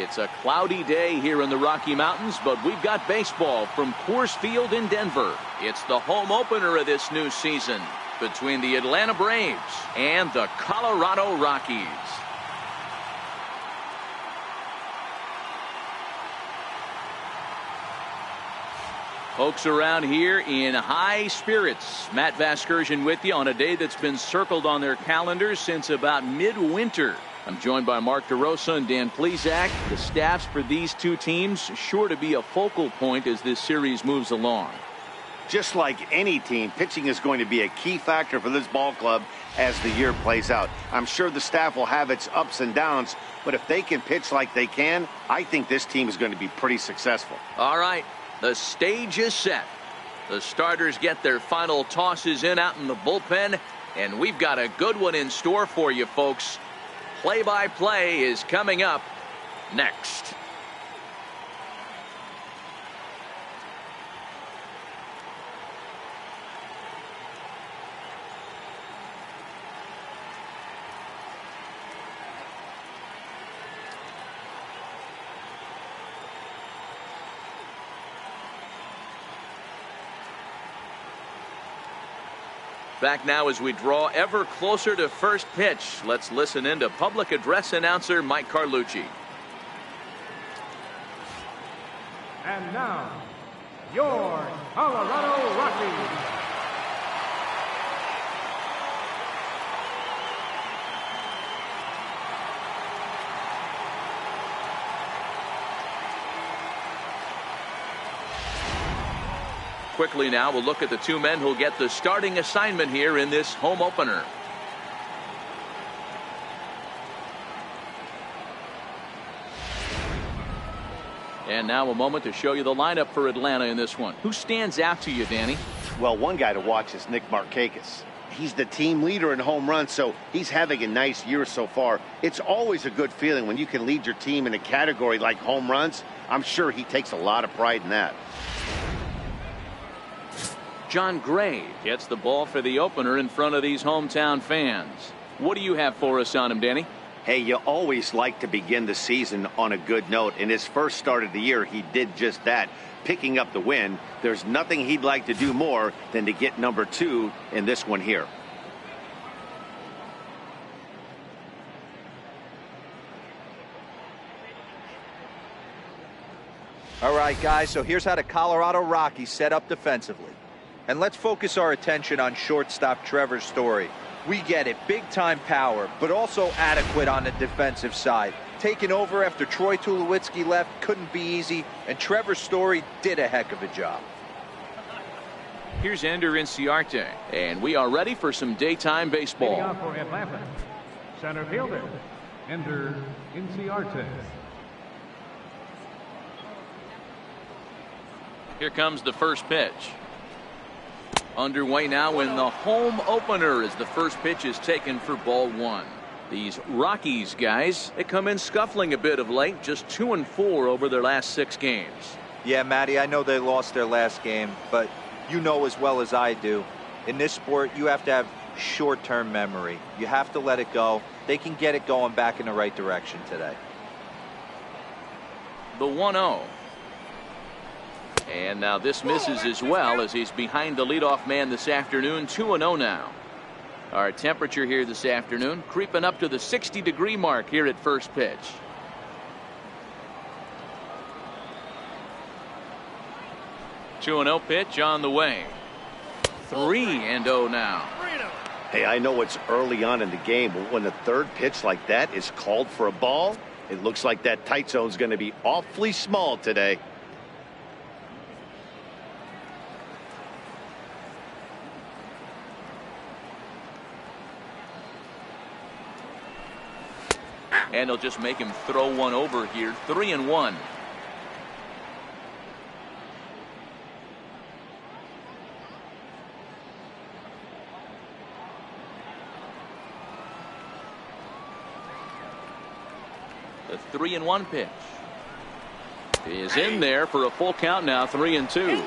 It's a cloudy day here in the Rocky Mountains, but we've got baseball from Coors Field in Denver. It's the home opener of this new season between the Atlanta Braves and the Colorado Rockies. Folks around here in high spirits. Matt Vasgersian with you on a day that's been circled on their calendars since about midwinter. I'm joined by Mark DeRosa and Dan Plesac. The staffs for these two teams sure to be a focal point as this series moves along. Just like any team, pitching is going to be a key factor for this ball club as the year plays out. I'm sure the staff will have its ups and downs, but if they can pitch like they can, I think this team is going to be pretty successful. All right, the stage is set. The starters get their final tosses in out in the bullpen, and we've got a good one in store for you folks. Play-by-play is coming up next. Back now as we draw ever closer to first pitch. Let's listen in to public address announcer Mike Carlucci. And now, your Colorado Rockies. Quickly now, we'll look at the two men who'll get the starting assignment here in this home opener. And now a moment to show you the lineup for Atlanta in this one. Who stands out to you, Danny? Well, one guy to watch is Nick Markakis. He's the team leader in home runs, so he's having a nice year so far. It's always a good feeling when you can lead your team in a category like home runs. I'm sure he takes a lot of pride in that. John Gray gets the ball for the opener in front of these hometown fans. What do you have for us on him, Danny? Hey, you always like to begin the season on a good note. In his first start of the year, he did just that, picking up the win. There's nothing he'd like to do more than to get number 2 in this one here. All right, guys, so here's how the Colorado Rockies set up defensively. And let's focus our attention on shortstop Trevor Story. We get it, big-time power, but also adequate on the defensive side. Taking over after Troy Tulowitzki left couldn't be easy, and Trevor Story did a heck of a job. Here's Ender Inciarte, and we are ready for some daytime baseball. Leading off for Atlanta, center fielder, Ender Inciarte. Here comes the first pitch. Underway now in the home opener as the first pitch is taken for ball 1. These Rockies guys, they come in scuffling a bit of late, just 2-4 over their last 6 games. Yeah, Matty, I know they lost their last game, but you know as well as I do, in this sport you have to have short-term memory. You have to let it go. They can get it going back in the right direction today. The 1-0. And now this misses as well as he's behind the leadoff man this afternoon. 2-0 now. Our temperature here this afternoon creeping up to the 60-degree mark here at first pitch. Two 2-0 pitch on the way. 3-0 now. Hey, I know it's early on in the game, but when the third pitch like that is called for a ball, it looks like that tight zone's going to be awfully small today. And they'll just make him throw one over here. 3-1. The 3-1 pitch is in there for a full count now. 3-2.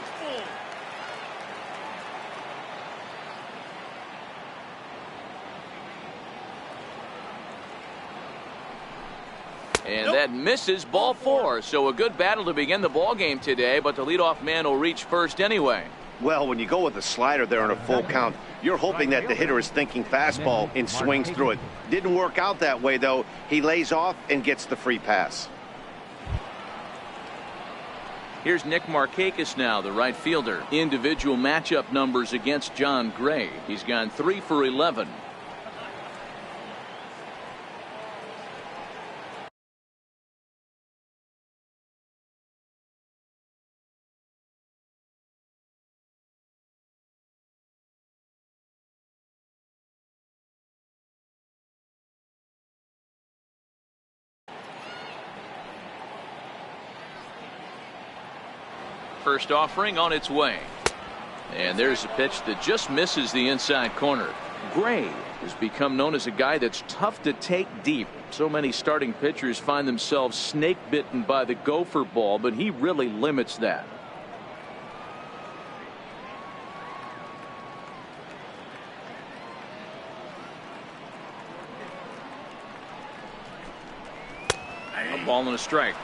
And That misses, ball 4. So a good battle to begin the ball game today, but the leadoff man will reach first anyway. Well, when you go with a slider there on a full count, you're hoping that the hitter is thinking fastball and swings through it. Didn't work out that way, though. He lays off and gets the free pass. Here's Nick Markakis now, the right fielder. Individual matchup numbers against John Gray. He's gone 3 for 11. First offering on its way. And there's a pitch that just misses the inside corner. Gray has become known as a guy that's tough to take deep. So many starting pitchers find themselves snake bitten by the gopher ball, but he really limits that. A ball and a strike.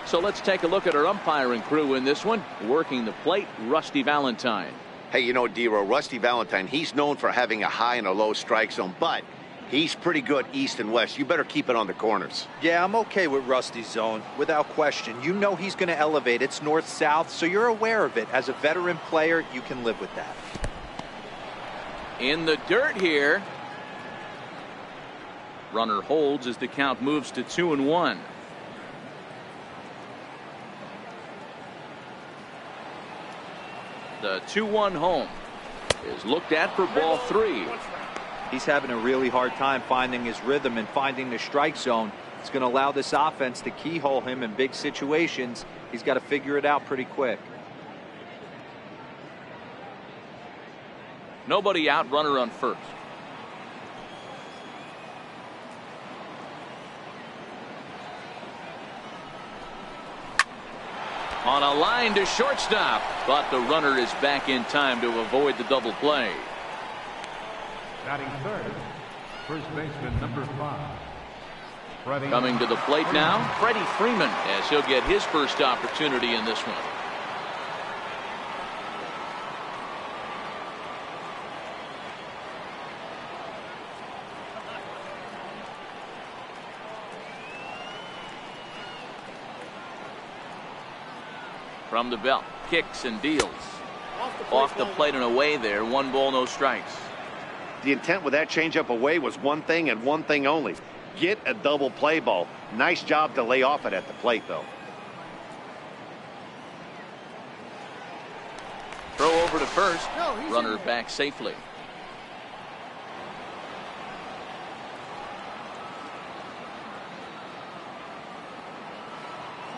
So let's take a look at our umpiring crew in this one. Working the plate, Rusty Valentine. Hey, you know, D-Row, Rusty Valentine, he's known for having a high and a low strike zone, but he's pretty good east and west. You better keep it on the corners. Yeah, I'm okay with Rusty's zone, without question. You know he's going to elevate. It's north-south, so you're aware of it. As a veteran player, you can live with that. In the dirt here. Runner holds as the count moves to 2-1. The 2-1 home is looked at for ball 3. He's having a really hard time finding his rhythm and finding the strike zone. It's going to allow this offense to keyhole him in big situations. He's got to figure it out pretty quick. Nobody out, runner on first. On a line to shortstop, but the runner is back in time to avoid the double play. Batting third, first baseman number 5. Freddie. Coming to the plate now, Freddie Freeman, as he'll get his first opportunity in this one. From the belt, kicks and deals. Off the plate and away there. 1 ball, no strikes. The intent with that changeup away was one thing and one thing only. Get a double play ball. Nice job to lay off it at the plate, though. Throw over to first. Runner back safely.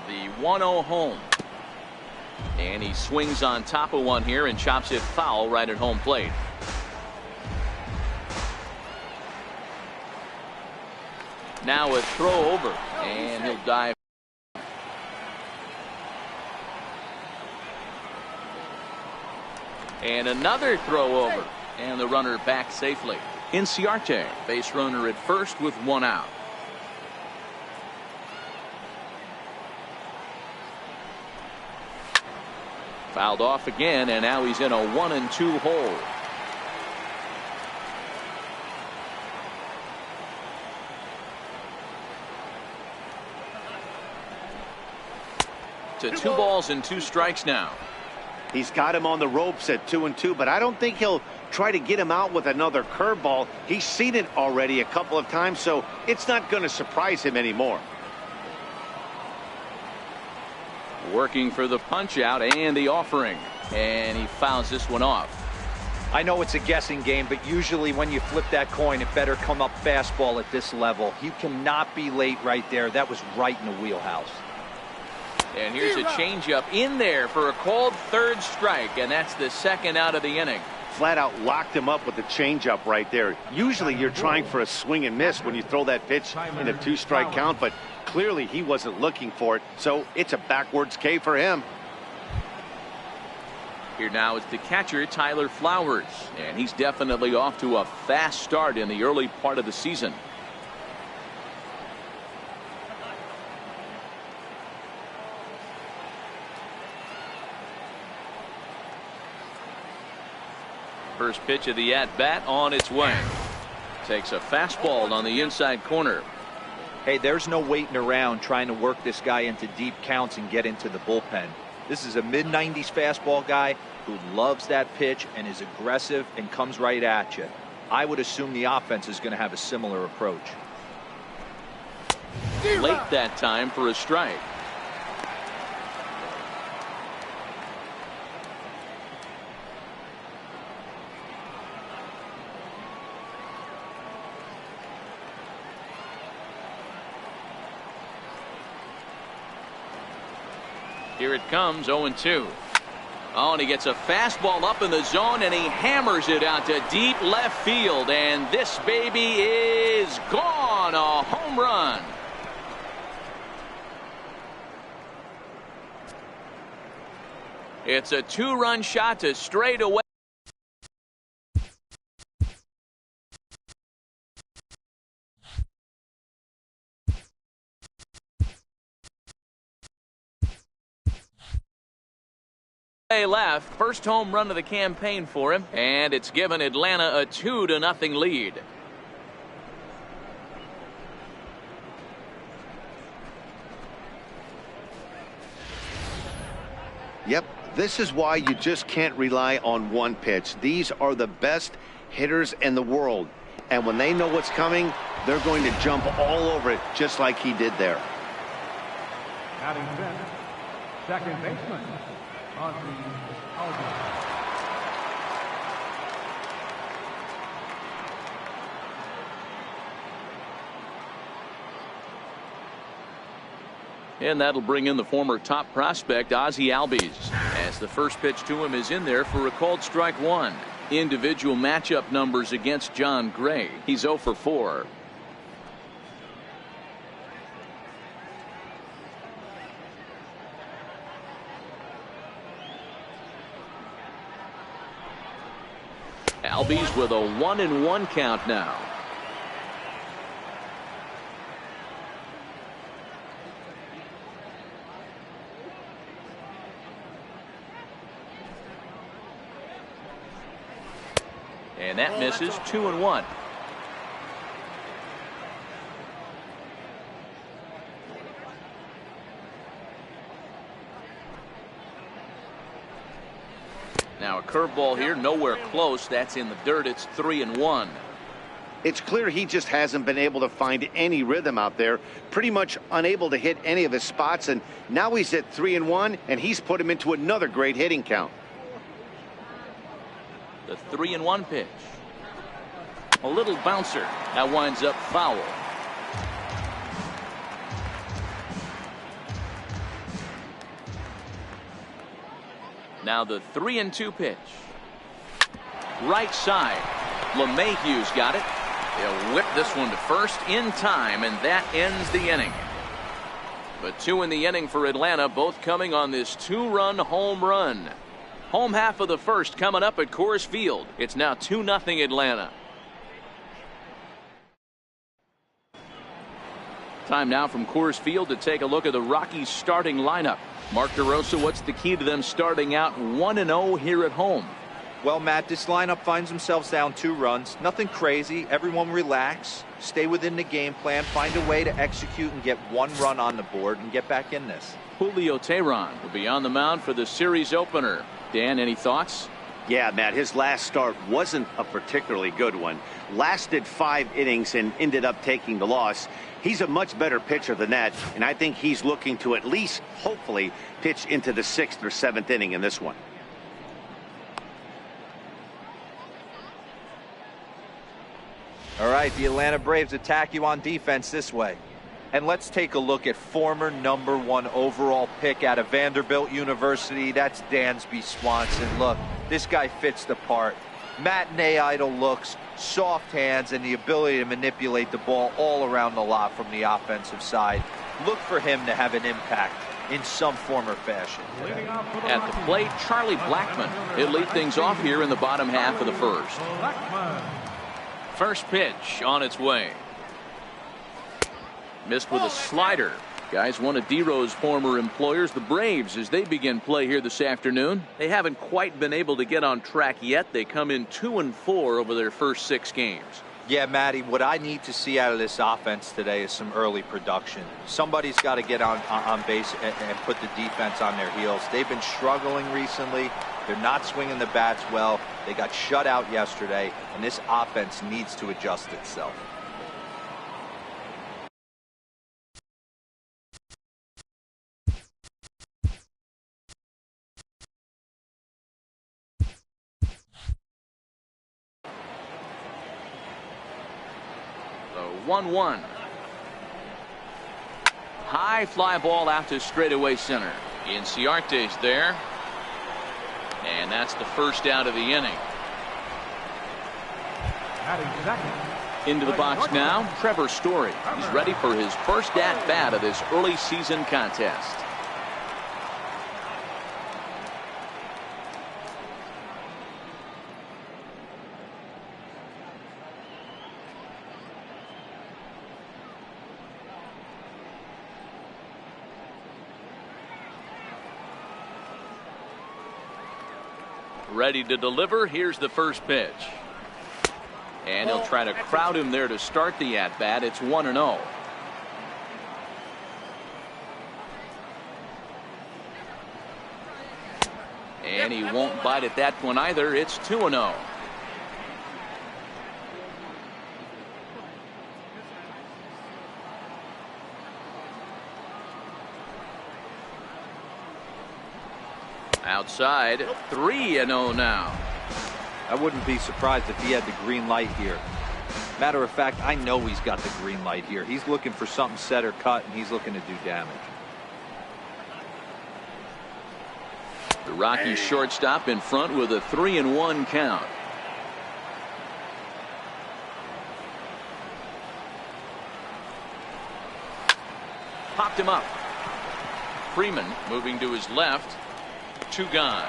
The 1-0 home. And he swings on top of one here and chops it foul right at home plate. Now a throw over, and he'll dive. And another throw over, and the runner back safely. Inciarte, base runner at first with 1 out. Fouled off again, and now he's in a 1-2 hole. To 2 balls and 2 strikes now. He's got him on the ropes at 2-2, but I don't think he'll try to get him out with another curveball. He's seen it already a couple of times, so it's not going to surprise him anymore. Working for the punch out and the offering, and he fouls this one off. I know it's a guessing game, but usually when you flip that coin, it better come up fastball at this level. You cannot be late right there. That was right in the wheelhouse. And here's a changeup in there for a called 3rd strike, and that's the 2nd out of the inning. Flat out locked him up with the changeup right there. Usually you're trying for a swing and miss when you throw that pitch in a 2-strike count, but clearly he wasn't looking for it, so it's a backwards K for him. Here now is the catcher, Tyler Flowers, and he's definitely off to a fast start in the early part of the season. First pitch of the at-bat on its way. Takes a fastball on the inside corner. Hey, there's no waiting around trying to work this guy into deep counts and get into the bullpen. This is a mid-90s fastball guy who loves that pitch and is aggressive and comes right at you. I would assume the offense is going to have a similar approach. Late that time for a strike. Here it comes, 0-2. Oh, and he gets a fastball up in the zone, and he hammers it out to deep left field. And this baby is gone. A home run. It's a two-run shot to straightaway. Left, first home run of the campaign for him, and it's given Atlanta a 2-0 lead. Yep, this is why you just can't rely on one pitch. These are the best hitters in the world, and when they know what's coming, they're going to jump all over it just like he did there. Batting center, second baseman, and that'll bring in the former top prospect Ozzie Albies, as the first pitch to him is in there for a called strike one. Individual matchup numbers against John Gray. He's 0 for 4. Albies with a 1-1 count now. And that misses. 2-1. Now a curveball here, nowhere close. That's in the dirt. It's 3-1. It's clear he just hasn't been able to find any rhythm out there. Pretty much unable to hit any of his spots, and now he's at 3-1, and he's put him into another great hitting count. The 3-1 pitch. A little bouncer. That winds up foul. Now the 3-2 pitch. Right side. LeMahieu's got it. He'll whip this one to first in time, and that ends the inning. But 2 in the inning for Atlanta, both coming on this 2-run home run. Home half of the first coming up at Coors Field. It's now 2-0 Atlanta. Time now from Coors Field to take a look at the Rockies starting lineup. Mark DeRosa, what's the key to them starting out 1-0 here at home? Well, Matt, this lineup finds themselves down 2 runs. Nothing crazy. Everyone relax. Stay within the game plan. Find a way to execute and get 1 run on the board and get back in this. Julio Teheran will be on the mound for the series opener. Dan, any thoughts? Yeah, Matt, his last start wasn't a particularly good one. Lasted 5 innings and ended up taking the loss. He's a much better pitcher than that, and I think he's looking to at least, hopefully, pitch into the 6th or 7th inning in this one. All right, the Atlanta Braves attack you on defense this way. And let's take a look at former #1 overall pick out of Vanderbilt University. That's Dansby Swanson. Look, this guy fits the part. Matinee idol looks, soft hands, and the ability to manipulate the ball all around the lot from the offensive side. Look for him to have an impact in some form or fashion. At the plate, Charlie Blackmon. He'll lead things off here in the bottom half of the first. First pitch on its way. Missed with a slider. Guys, one of D-Row's former employers, the Braves, as they begin play here this afternoon. They haven't quite been able to get on track yet. They come in 2-4 over their first 6 games. Yeah, Matty, what I need to see out of this offense today is some early production. Somebody's got to get on base and put the defense on their heels. They've been struggling recently. They're not swinging the bats well. They got shut out yesterday, and this offense needs to adjust itself. The 1-1. High fly ball out to straightaway center. Inciarte's there. And that's the first out of the inning. Into the box now, Trevor Story. He's ready for his first at-bat of this early season contest. Ready to deliver. Here's the first pitch. And he'll try to crowd him there to start the at-bat. It's 1-0. And he won't bite at that one either. It's 2-0. Outside, 3-0 now. I wouldn't be surprised if he had the green light here. Matter of fact, I know he's got the green light here. He's looking for something set or cut, and he's looking to do damage. The Rockies shortstop in front with a 3-1 count. Popped him up. Freeman moving to his left. 2 gone.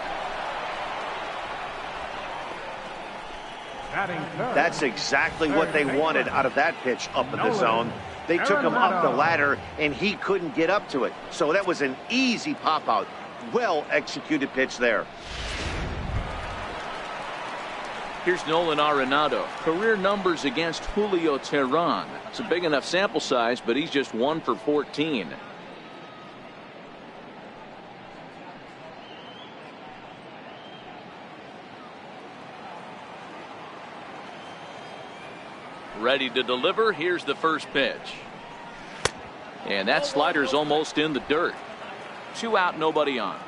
That's exactly what they wanted out of that pitch up in the zone. They took him up the ladder, and he couldn't get up to it. So that was an easy pop-out. Well-executed pitch there. Here's Nolan Arenado. Career numbers against Julio Teheran. It's a big enough sample size, but he's just 1 for 14. Ready to deliver. Here's the first pitch. And that slider's almost in the dirt. 2 out, nobody on.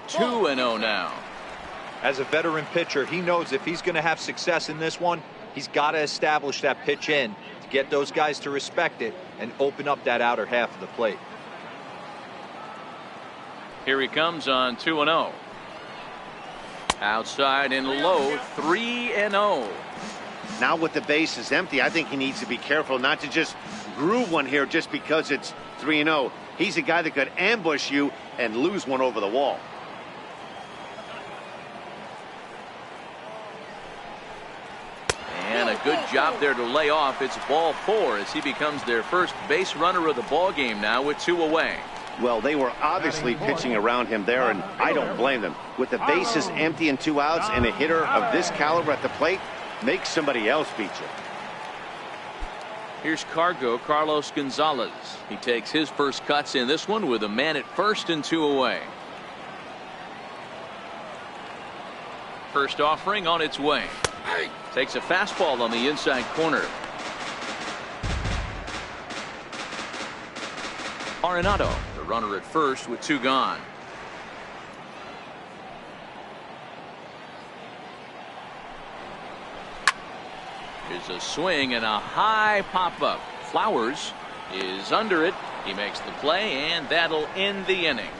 Two and 0 now. As a veteran pitcher, he knows if he's going to have success in this one, he's got to establish that pitch in to get those guys to respect it and open up that outer half of the plate. Here he comes on 2-0. Outside and low, 3-0. Now with the bases empty, I think he needs to be careful not to just groove one here just because it's 3-0. He's a guy that could ambush you and lose one over the wall. And a good job there to lay off. It's ball 4 as he becomes their first base runner of the ball game now with 2 away. Well, they were obviously pitching around him there, and I don't blame them. With the bases empty and 2 outs, and a hitter of this caliber at the plate, make somebody else beat you. Here's Carlos Gonzalez. He takes his first cuts in this one with a man at first and 2 away. First offering on its way. Takes a fastball on the inside corner. Arenado, the runner at first with 2 gone. Here's a swing and a high pop-up. Flowers is under it. He makes the play, and that'll end the inning.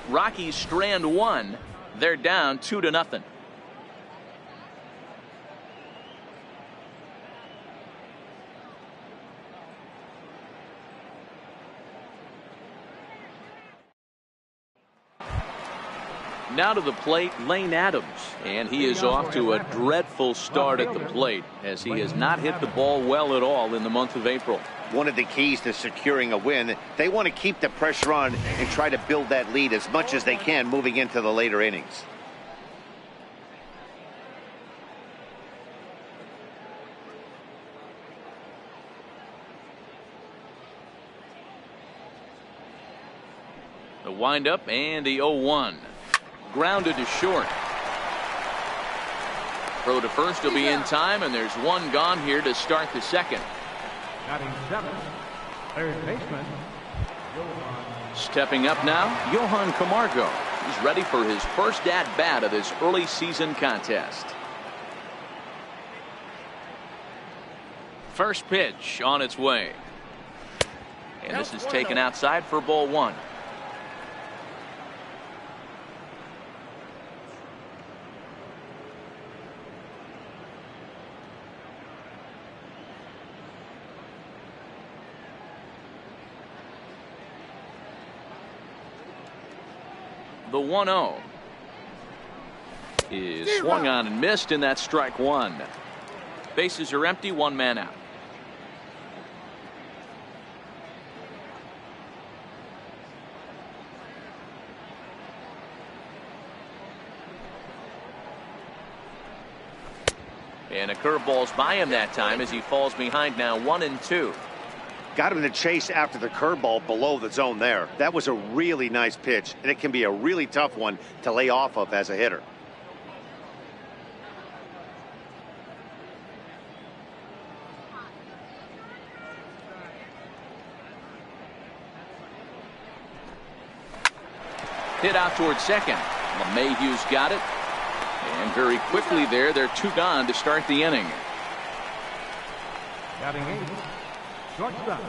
Rockies strand 1. They're down 2-0. Now to the plate, Lane Adams, and he is off to a dreadful start at the plate as he has not hit the ball well at all in the month of April. One of the keys to securing a win, they want to keep the pressure on and try to build that lead as much as they can moving into the later innings. The windup and the 0-1. Grounded to short. Throw to first will be in time, and there's one gone here to start the second. Batting seventh, third baseman, Johan. Stepping up now, Johan Camargo. He's ready for his first at-bat of this early season contest. First pitch on its way. And this is taken outside for ball one. The 1-0 is swung on and missed, and that's strike one. Bases are empty, one man out. And a curveball's by him that time as he falls behind now 1-2. Got him to chase after the curveball below the zone there. That was a really nice pitch, and it can be a really tough one to lay off of as a hitter. Hit out towards second. LeMahieu's got it. And very quickly there, they're two gone to start the inning. Batting eighth, shortstop.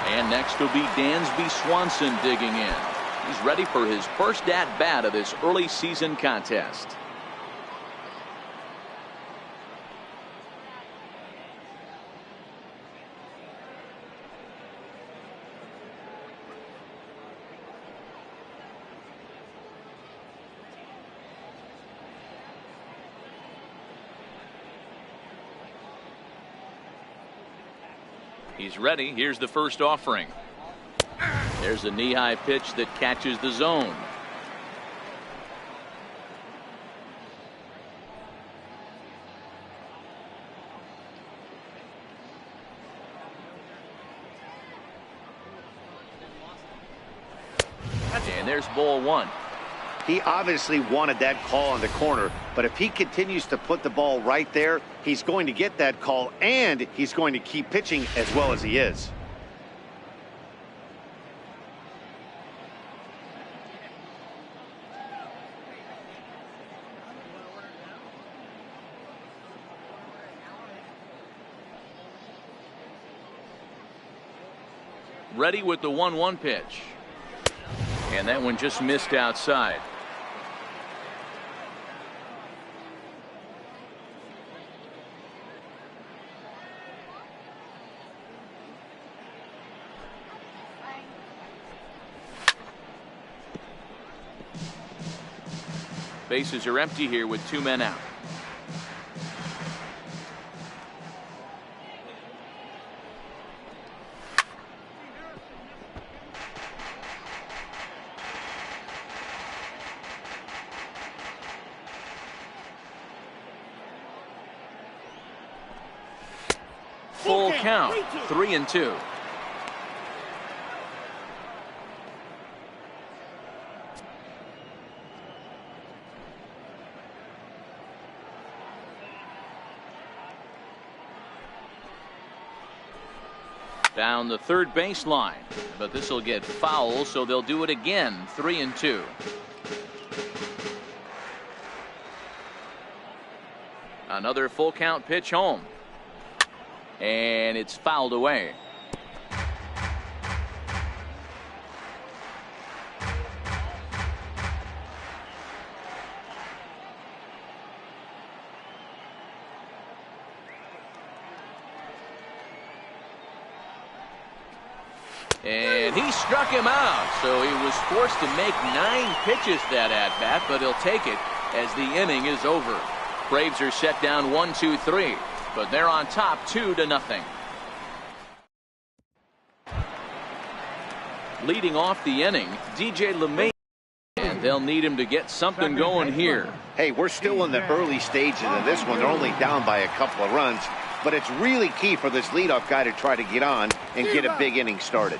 And next will be Dansby Swanson digging in. He's ready for his first at-bat of this early season contest. He's ready. Here's the first offering. There's a knee-high pitch that catches the zone. And there's ball one. He obviously wanted that call on the corner, but if he continues to put the ball right there, he's going to get that call, and he's going to keep pitching as well as he is. Ready with the 1-1 pitch. And that one just missed outside. Bases are empty here with two men out. Full count, 3-2. Down the third baseline, but this will get foul, so they'll do it again. 3-2. Another full count pitch home. And it's fouled away. And he struck him out, so he was forced to make 9 pitches that at-bat, but he'll take it as the inning is over. Braves are set down 1-2-3, but they're on top 2-0. Leading off the inning, DJ LeMay, and they'll need him to get something going here. Hey, we're still in the early stages of this one. They're only down by a couple of runs, but it's really key for this leadoff guy to try to get on and get a big inning started.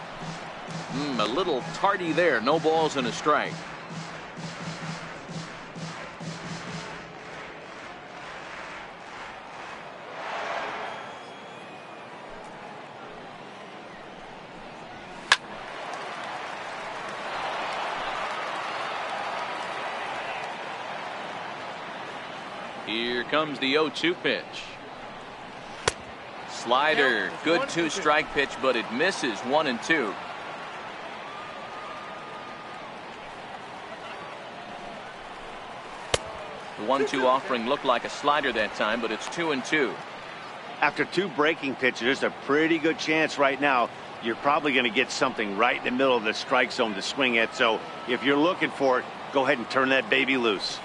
A little tardy there. No balls and a strike. Here comes the 0-2 pitch. Slider, good 2-strike pitch, but it misses. 1-2. The 1-2 offering looked like a slider that time, but it's 2-2. After 2 breaking pitches, there's a pretty good chance right now you're probably going to get something right in the middle of the strike zone to swing at. So if you're looking for it, go ahead and turn that baby loose.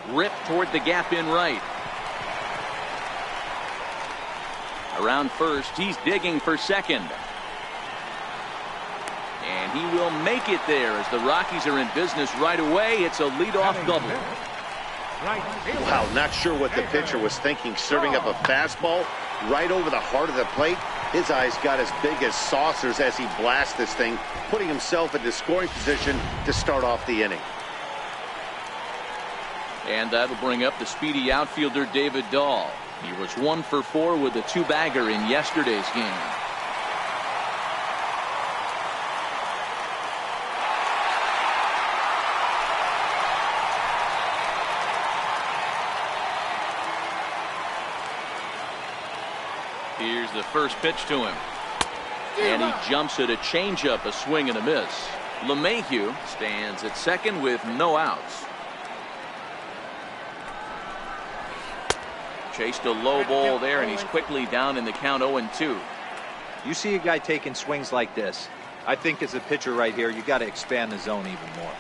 Rip toward the gap in right. Around first, he's digging for second. And he will make it there as the Rockies are in business right away. It's a leadoff double. Wow, not sure what the pitcher was thinking, serving up a fastball right over the heart of the plate. His eyes got as big as saucers as he blasts this thing, putting himself in the scoring position to start off the inning. And that'll bring up the speedy outfielder David Dahl. He was 1 for 4 with a 2-bagger in yesterday's game. Here's the first pitch to him. And he jumps at a changeup, a swing and a miss. LeMahieu stands at second with no outs. Chased a low ball there, and he's quickly down in the count 0-2. You see a guy taking swings like this. I think as a pitcher right here, you got to expand the zone even more.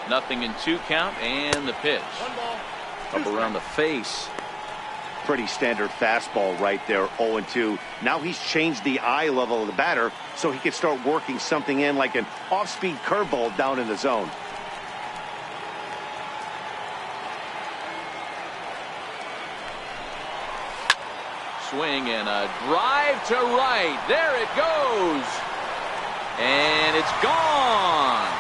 0-2 count, and the pitch. Up around the face. Pretty standard fastball right there, 0-2. Now he's changed the eye level of the batter so he can start working something in like an off-speed curveball down in the zone. Swing and a drive to right. There it goes. And it's gone.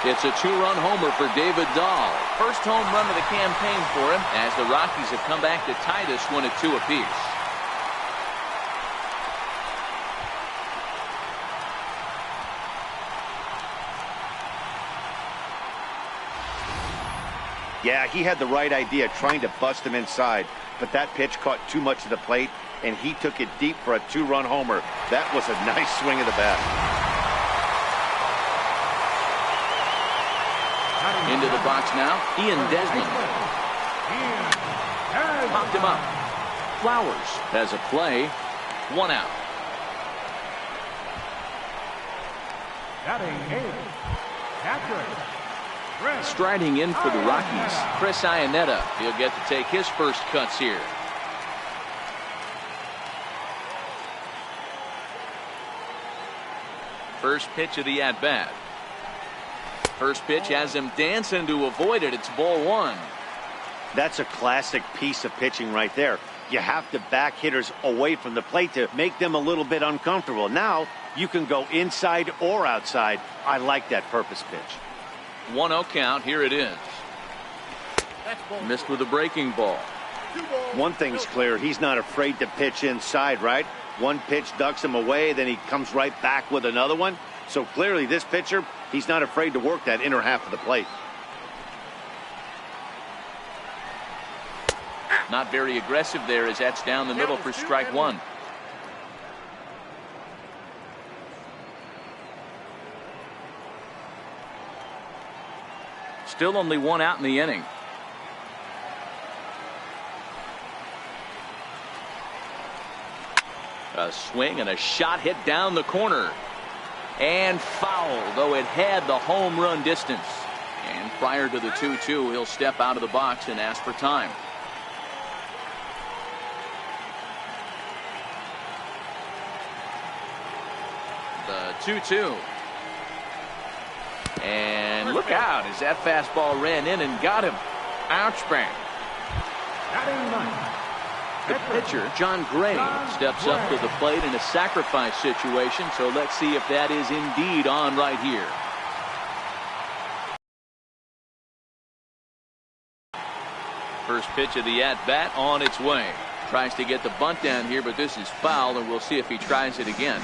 It's a 2-run homer for David Dahl. First home run of the campaign for him as the Rockies have come back to tie this one at 2 apiece. Yeah, he had the right idea, trying to bust him inside, but that pitch caught too much of the plate, and he took it deep for a 2-run homer. That was a nice swing of the bat. Into the box now, Ian Desmond. Popped him up. Flowers has a play. 1 out. Striding in for the Rockies, Chris Iannetta. He'll get to take his first cuts here. First pitch of the at-bat. First pitch has him dancing to avoid it. It's ball 1. That's a classic piece of pitching right there. You have to back hitters away from the plate to make them a little bit uncomfortable. Now you can go inside or outside. I like that purpose pitch. 1-0 count. Here it is. Missed with a breaking ball. One thing's clear. He's not afraid to pitch inside, right? One pitch ducks him away, then he comes right back with another one. So clearly this pitcher, he's not afraid to work that inner half of the plate. Not very aggressive there as that's down the middle for strike 1. Still only one out in the inning. A swing and a shot hit down the corner. And foul, though it had the home run distance. And prior to the 2-2, he'll step out of the box and ask for time. The 2-2. And look out as that fastball ran in and got him. Ouch bang. The pitcher, John Gray, steps up to the plate in a sacrifice situation, so let's see if that is indeed on right here. First pitch of the at-bat on its way. Tries to get the bunt down here, but this is foul, and we'll see if he tries it again.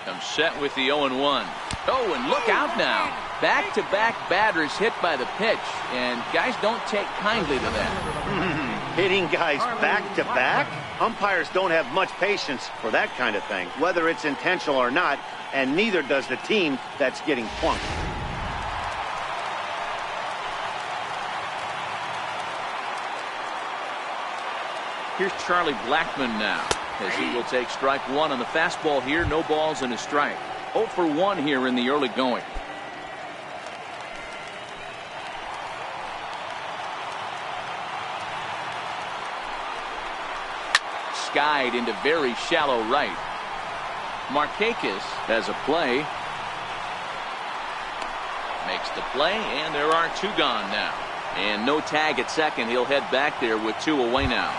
I'm set with the 0-1. Oh, and look out now. Back-to-back batters hit by the pitch, and guys don't take kindly to that. Hitting guys back-to-back? Umpires don't have much patience for that kind of thing, whether it's intentional or not, and neither does the team that's getting plunked. Here's Charlie Blackmon now, as he will take strike one on the fastball here. No balls and a strike. 0 for 1 here in the early going. Skied into very shallow right. Markakis has a play. Makes the play, and there are 2 gone now. And no tag at second. He'll head back there with 2 away now.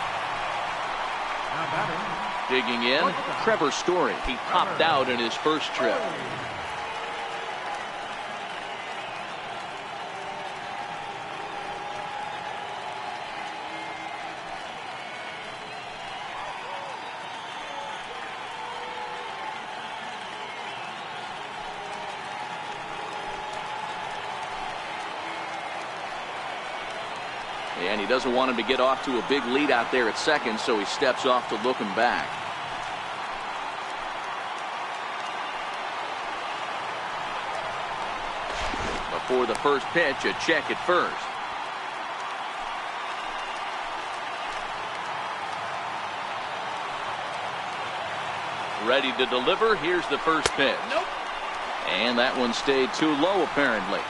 Digging in, Trevor Story. He popped out in his first trip. And he doesn't want him to get off to a big lead out there at second, so he steps off to look him back. Before the first pitch, a check at first. Ready to deliver. Here's the first pitch. Nope. And that one stayed too low, apparently.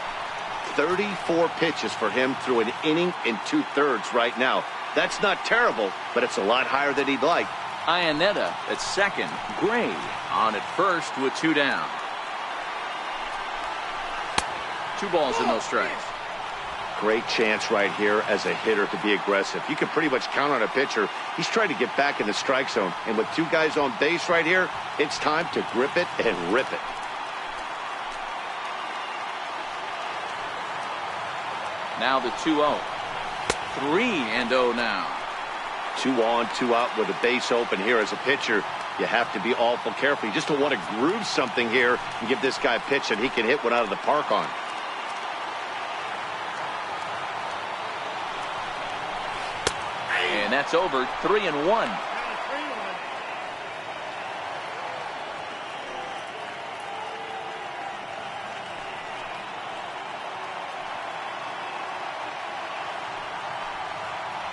34 pitches for him through an inning and 2/3 right now. That's not terrible, but it's a lot higher than he'd like. Iannetta at second. Gray on at first with 2 down. 2 balls and no strikes. Great chance right here as a hitter to be aggressive. You can pretty much count on a pitcher. He's trying to get back in the strike zone. And with 2 guys on base right here, it's time to grip it and rip it. Now the 2-0. 3-0 now. 2 on, 2 out with a base open here. As a pitcher, you have to be awful careful. You just don't want to groove something here and give this guy a pitch that he can hit one out of the park on. And that's over. 3-1.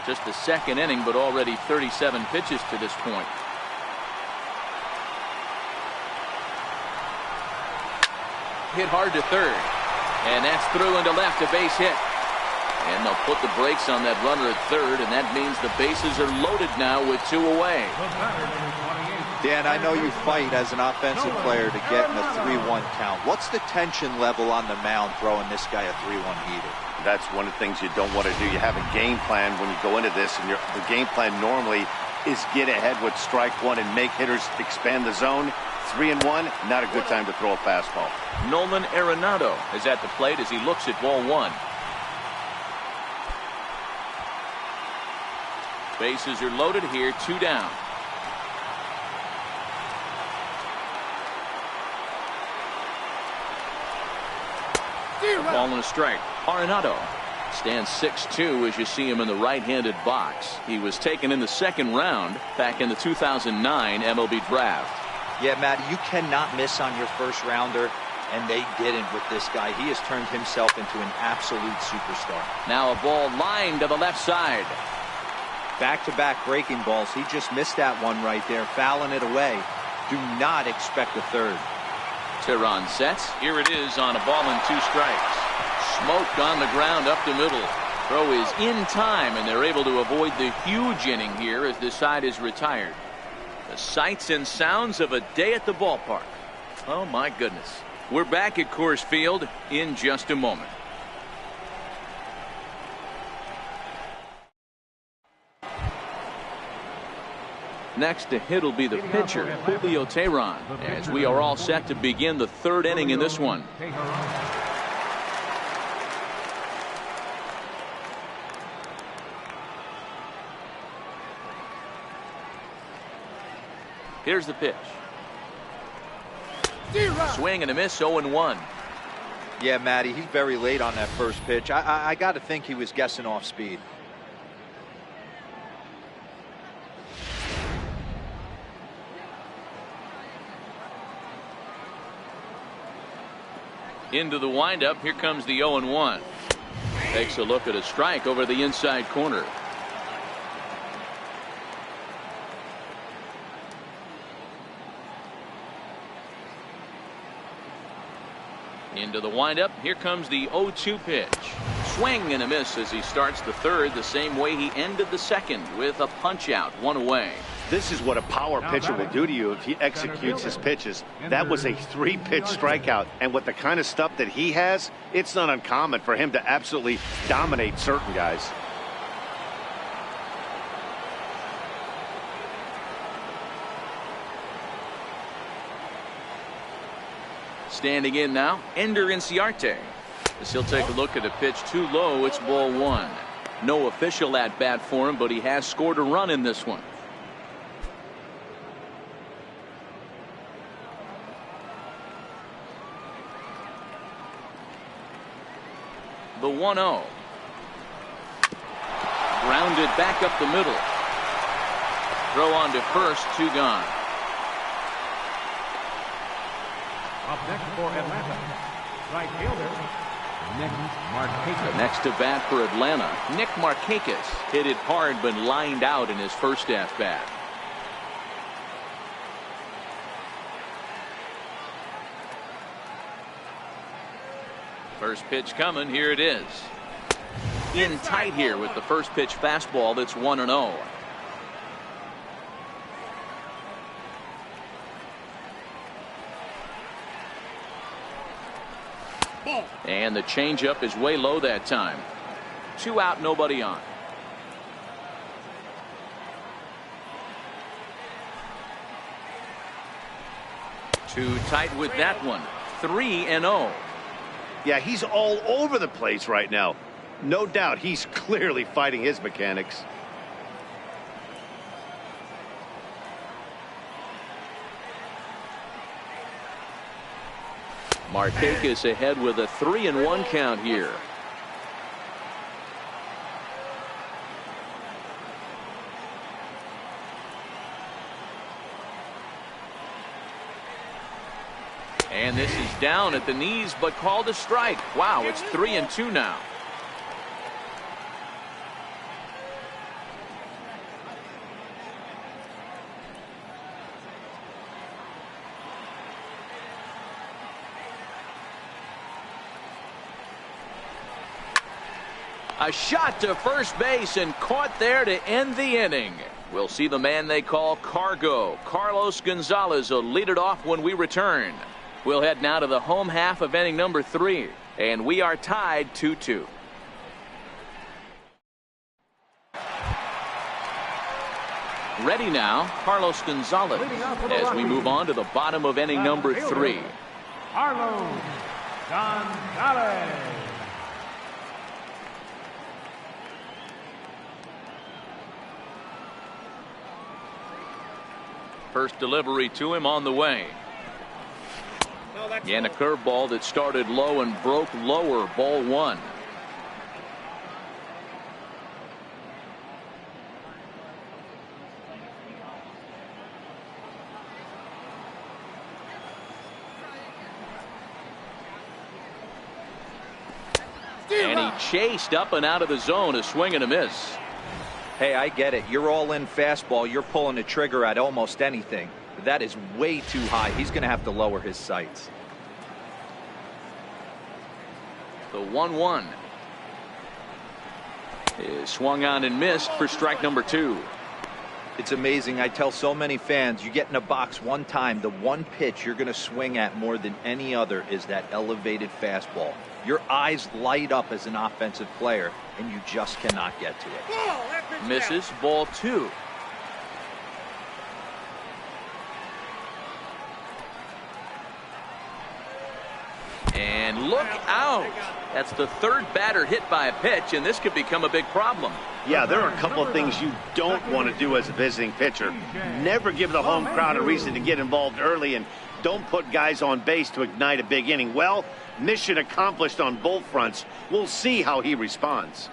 Just the second inning, but already 37 pitches to this point. Hit hard to third. And that's through into left, a base hit. And they'll put the brakes on that runner at third, and that means the bases are loaded now with 2 away. Dan, I know you fight as an offensive player to get in a 3-1 count. What's the tension level on the mound throwing this guy a 3-1 heater? That's one of the things you don't want to do. You have a game plan when you go into this, and the game plan normally is get ahead with strike one and make hitters expand the zone. 3-1, not a good time to throw a fastball. Nolan Arenado is at the plate as he looks at ball 1. Bases are loaded here, 2 down. A ball and a strike. Arenado. Stands 6'2" as you see him in the right-handed box. He was taken in the second round back in the 2009 MLB draft. Yeah, Matty, you cannot miss on your first rounder, and they didn't with this guy. He has turned himself into an absolute superstar. Now a ball lined to the left side. Back-to-back breaking balls. He just missed that one right there, fouling it away. Do not expect a third. Tehran sets. Here it is on a ball and 2 strikes. Smoke on the ground up the middle. Throw is in time, and they're able to avoid the huge inning here as this side is retired. The sights and sounds of a day at the ballpark. Oh my goodness. We're back at Coors Field in just a moment. Next to hit will be the pitcher, Julio Tehran, as we are all set to begin the 3rd inning in this one. Here's the pitch. Swing and a miss, 0-1. Yeah, Matty, he's very late on that first pitch. I got to think he was guessing off speed. Into the windup. Here comes the 0-1. Takes a look at a strike over the inside corner. Into the windup. Here comes the 0-2 pitch. Swing and a miss as he starts the 3rd the same way he ended the 2nd, with a punch out, 1 away. This is what a power pitcher will do to you if he executes his pitches. That was a 3-pitch strikeout, and with the kind of stuff that he has, it's not uncommon for him to absolutely dominate certain guys. Standing in now, Ender Inciarte. As he'll take a look at a pitch too low, it's ball 1. No official at bat for him, but he has scored a run in this one. The 1-0. Grounded back up the middle. Throw on to first, 2 gone. Up next for Atlanta, right fielder, Nick Markakis. Next to bat for Atlanta, Nick Markakis hit it hard but lined out in his first at bat. First pitch coming. Here it is. In tight here with the first pitch fastball. That's 1-0. And the changeup is way low that time. 2 out, nobody on. Too tight with that one. 3-0. Yeah, he's all over the place right now. No doubt he's clearly fighting his mechanics. Markakis ahead with a 3-1 count here. And this is down at the knees, but called a strike. Wow, it's 3-2 now. A shot to first base and caught there to end the inning. We'll see the man they call Cargo, Carlos Gonzalez, will lead it off when we return. We'll head now to the home half of inning number 3, and we are tied 2-2. Ready now, Carlos Gonzalez, as we move on to the bottom of inning number 3. Carlos Gonzalez. First delivery to him on the way. And a curveball that started low and broke lower, ball 1. he chased up and out of the zone, a swing and a miss. Hey, I get it. You're all in fastball. You're pulling the trigger at almost anything. That is way too high. He's going to have to lower his sights. The 1-1 is swung on and missed for strike number 2. It's amazing. I tell so many fans, you get in a box one time, the one pitch you're going to swing at more than any other is that elevated fastball. Your eyes light up as an offensive player, and you just cannot get to it. Misses, ball 2. And look out. That's the third batter hit by a pitch, and this could become a big problem. Yeah, there are a couple of things you don't want to do as a visiting pitcher. Never give the home crowd a reason to get involved early, and don't put guys on base to ignite a big inning. Well, mission accomplished on both fronts. We'll see how he responds.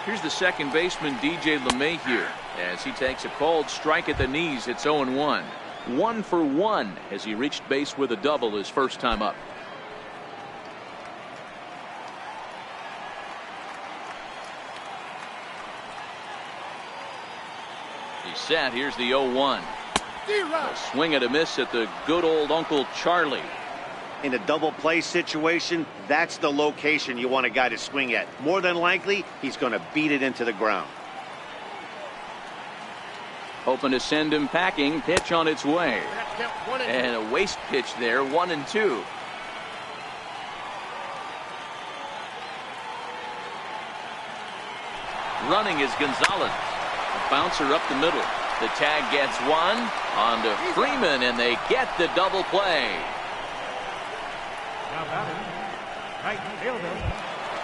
Here's the second baseman, DJ LeMahieu, as he takes a called strike at the knees. It's 0-1. 1 for 1 as he reached base with a double his first time up. He's set. Here's the 0-1. A swing and a miss at the good old Uncle Charlie. In a double play situation, that's the location you want a guy to swing at. More than likely, he's going to beat it into the ground. Hoping to send him packing. Pitch on its way. And a waste pitch there, 1-2. Running is Gonzalez. A bouncer up the middle. The tag gets one. On to Freeman, and they get the double play. Now batting, right fielder,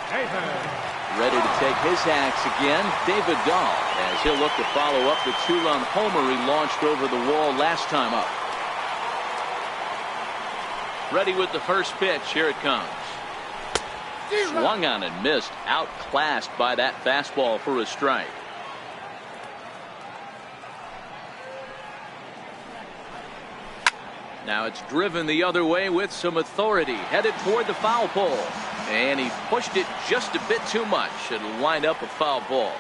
David. Ready to take his axe again, David Dahl, as he'll look to follow up the 2-run homer he launched over the wall last time up. Ready with the first pitch. Here it comes. Swung on and missed, outclassed by that fastball for a strike. Now it's driven the other way with some authority, headed toward the foul pole. And he pushed it just a bit too much. It'll wind up a foul ball.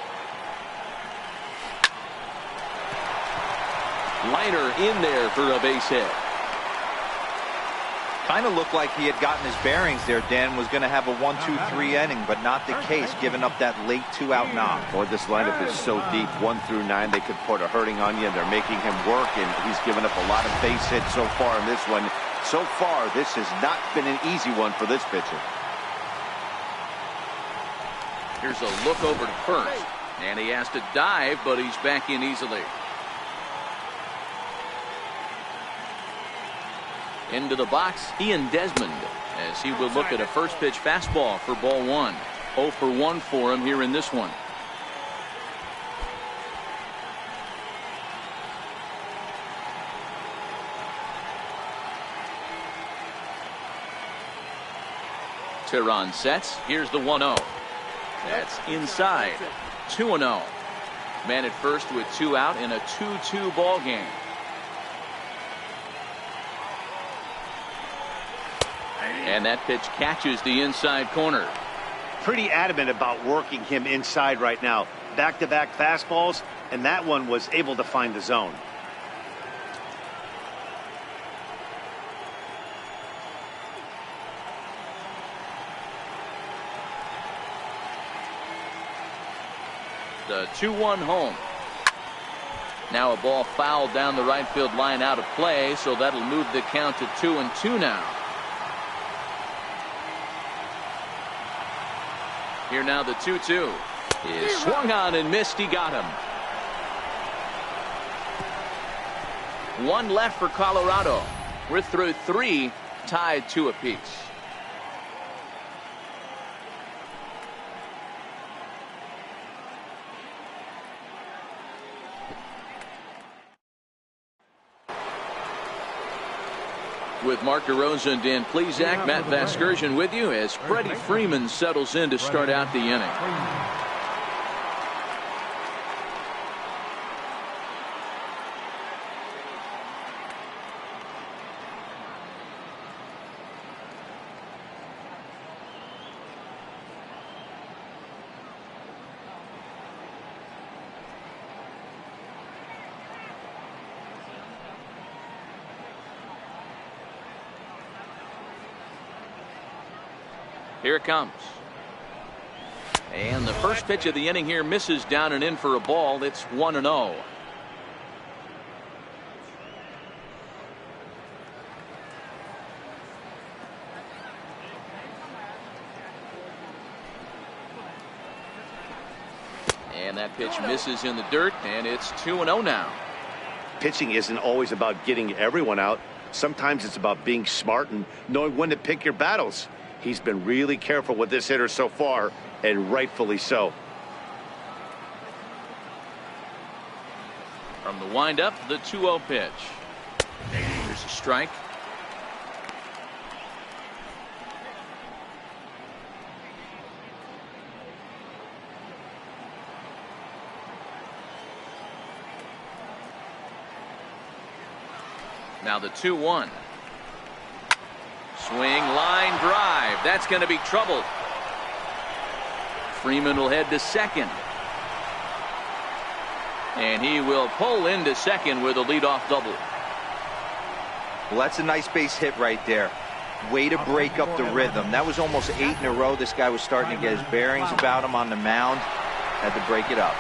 Liner in there for a base hit. Kind of looked like he had gotten his bearings there. Dan was going to have a 1-2-3 inning, but not the case, giving up that late 2-out knock. Boy, this lineup is so deep, 1 through 9. They could put a hurting on you, and they're making him work, and he's given up a lot of base hits so far in this one. So far, this has not been an easy one for this pitcher. Here's a look over to first, and he has to dive, but he's back in easily. Into the box, Ian Desmond, as he will look at a first pitch fastball for ball 1. 0 for 1 for him here in this one. Tehran sets. Here's the 1-0. That's inside. 2-0. Man at first with 2 out in a 2-2 ball game. And that pitch catches the inside corner. Pretty adamant about working him inside right now. Back-to-back fastballs, and that one was able to find the zone. The 2-1 home. Now a ball fouled down the right field line out of play, so that'll move the count to 2-2 now. Here now the 2-2 is swung on and missed. He got him. 1 left for Colorado. We're through 3, tied 2 apiece. With Mark DeRosa and Dan Plesac, Matt Vasgersian with you as Freddie Freeman settles in to start out the inning. Here it comes. And the first pitch of the inning here misses down and in for a ball. It's 1-0. And that pitch misses in the dirt, and it's 2-0 now. Pitching isn't always about getting everyone out. Sometimes it's about being smart and knowing when to pick your battles. He's been really careful with this hitter so far, and rightfully so. From the windup, the 2-0 pitch. Here's a strike. Now the 2-1. Swing, line drive. That's going to be trouble. Freeman will head to second. And he will pull into second with a leadoff double. Well, that's a nice base hit right there. Way to break up the rhythm. That was almost 8 in a row. This guy was starting to get his bearings about him on the mound. Had to break it up.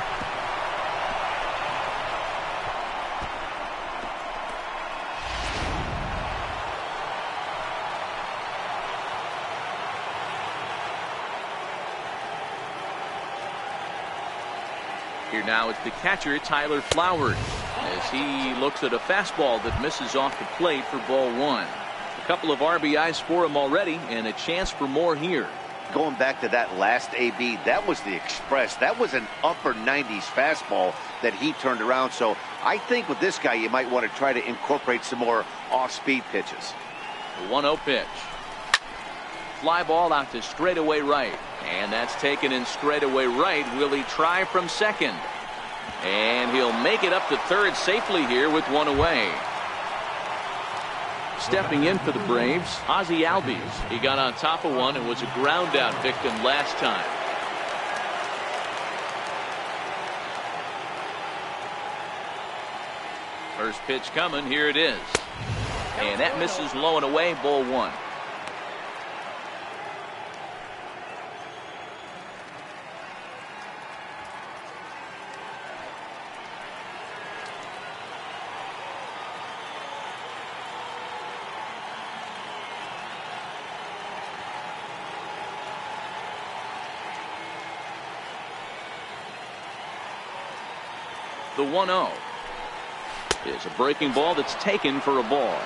Here now it's the catcher, Tyler Flowers, as he looks at a fastball that misses off the plate for ball 1. A couple of RBIs for him already, and a chance for more here. Going back to that last AB, that was the express. That was an upper 90s fastball that he turned around. So I think with this guy, you might want to try to incorporate some more off-speed pitches. The 1-0 pitch. Fly ball out to straightaway right. And that's taken in straightaway right. Will he try from second? And he'll make it up to third safely here with one away. Stepping in for the Braves, Ozzie Albies. He got on top of one and was a ground out victim last time. First pitch coming. Here it is. And that misses low and away. Ball 1. The 1-0 is a breaking ball that's taken for a ball.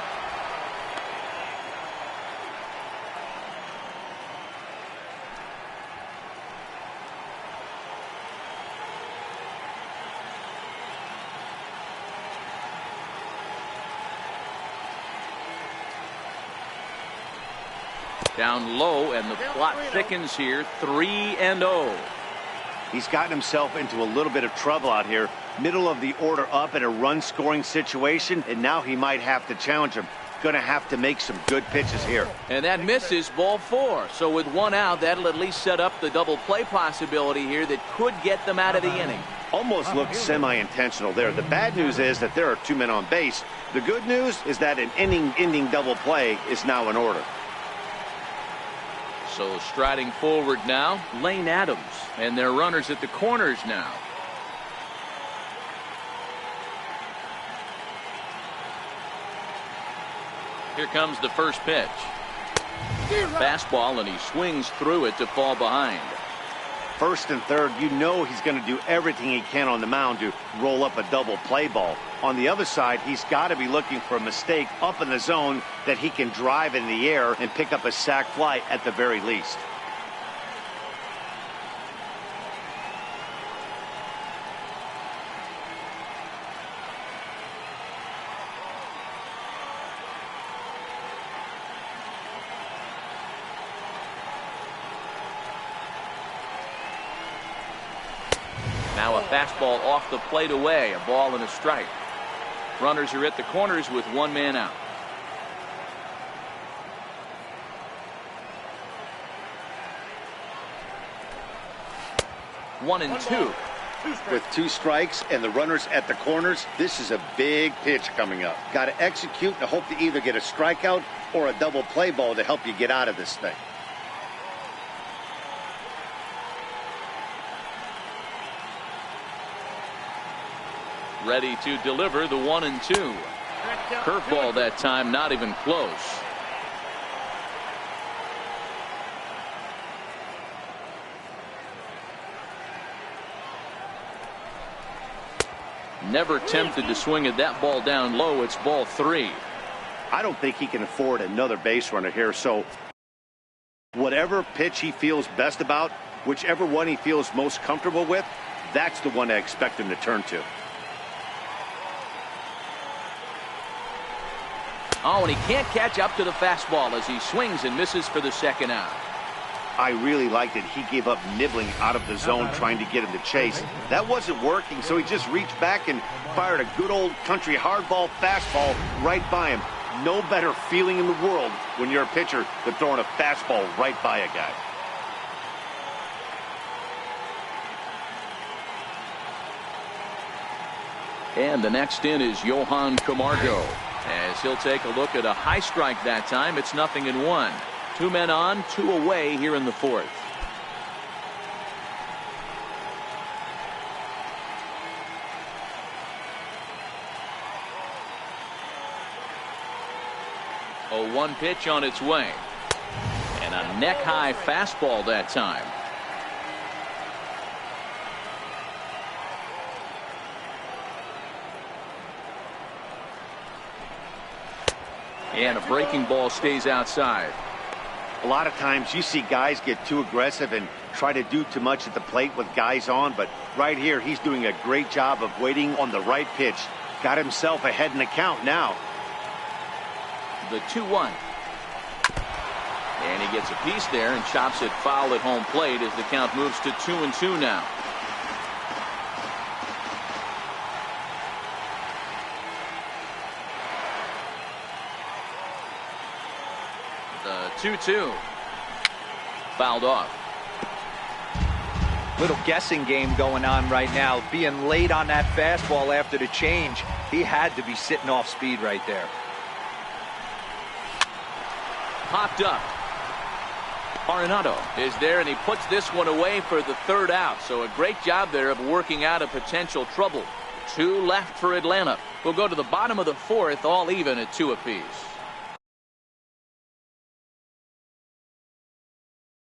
Down low, and the plot thickens here. 3-0. He's gotten himself into a little bit of trouble out here. Middle of the order up in a run-scoring situation, and now he might have to challenge him. Going to have to make some good pitches here. And that misses ball 4. So with one out, that'll at least set up the double play possibility here that could get them out of the inning. Almost looked semi-intentional there. The bad news is that there are 2 men on base. The good news is that an inning-ending double play is now in order. So striding forward now, Lane Adams, and their runners at the corners now. Here comes the first pitch. Fastball, and he swings through it to fall behind. First and third, you know he's going to do everything he can on the mound to roll up a double play ball. On the other side, he's got to be looking for a mistake up in the zone that he can drive in the air and pick up a sac fly at the very least. Now a fastball off the plate away, a ball and a strike. Runners are at the corners with 1 man out. One and two. With 2 strikes and the runners at the corners, this is a big pitch coming up. Got to execute and hope to either get a strikeout or a double play ball to help you get out of this thing. ready to deliver the 1-2. Curveball that time, not even close. Never tempted to swing at that ball down low. It's ball 3. I don't think he can afford another base runner here, so whatever pitch he feels best about, whichever one he feels most comfortable with, that's the one I expect him to turn to. Oh, and he can't catch up to the fastball as he swings and misses for the second out. I really liked it. He gave up nibbling out of the zone trying to get him to chase. That wasn't working, so he just reached back and fired a good old country hardball fastball right by him. No better feeling in the world when you're a pitcher than throwing a fastball right by a guy. And the next in is Johan Camargo, as he'll take a look at a high strike that time. It's 0-1. 2 men on, 2 away here in the 4th. A 1 pitch on its way. And a neck-high fastball that time. And a breaking ball stays outside. A lot of times you see guys get too aggressive and try to do too much at the plate with guys on, but right here he's doing a great job of waiting on the right pitch. Got himself ahead in the count now. The 2-1. And he gets a piece there and chops it foul at home plate as the count moves to 2-2 now. The 2-2. Fouled off. Little guessing game going on right now. Being late on that fastball after the change. He had to be sitting off speed right there. Popped up. Arenado is there, and he puts this one away for the 3rd out. So a great job there of working out a potential trouble. 2 left for Atlanta. We'll go to the bottom of the 4th, all even at 2 apiece.